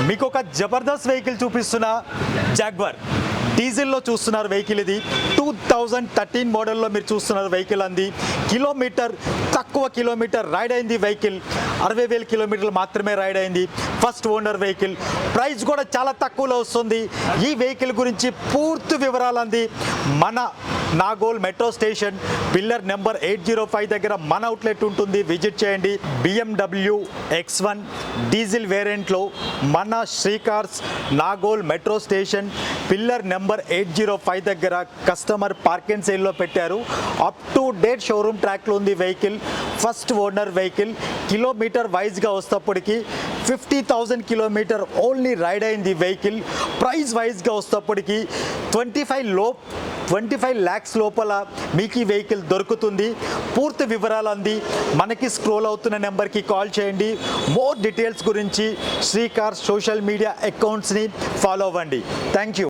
మీకు ఒక జబర్దస్త్ వెహికల్ చూపిస్తున్న జాగ్వార్ డీజిల్లో చూస్తున్నారు వెహికల్. ఇది 2013 మోడల్లో మీరు చూస్తున్నారు వెహికల్. అంది తక్కువ కిలోమీటర్ రైడ్ అయింది వెహికల్. 60,000 కిలోమీటర్లు మాత్రమే రైడ్ అయింది. First owner vehicle. ప్రైస్ కూడా చాలా తక్కువలో వస్తుంది. ఈ వెహికల్ గురించి పూర్తి వివరాలు అంది మన Nagole metro station pillar number 805 దగ్గర మన అవుట్లెట్ ఉంటుంది. విజిట్ చేయండి. BMW X1 డీజిల్ వేరియంట్లో మన Sri Cars Nagole metro station pillar number 805 దగ్గర కస్టమర్ పార్క్ అండ్ సేల్లో పెట్టారు. అప్ టు డేట్ షోరూమ్ ట్రాక్లో ఉంది vehicle. First owner vehicle. Kilometre వైజ్గా వస్తప్పటికి 50,000 కిలోమీటర్ ఓన్లీ రైడ్ అయింది వెహికల్. ప్రైస్ వైజ్గా వస్తప్పటికి 25 lakhs లోపల మీకు ఈ వెహికల్ దొరుకుతుంది. పూర్తి వివరాలు అంది మనకి స్క్రోల్ అవుతున్న నెంబర్కి కాల్ చేయండి. మోర్ డీటెయిల్స్ గురించి శ్రీకార్ సోషల్ మీడియా అకౌంట్స్ని ఫాలో అవ్వండి. Thank you.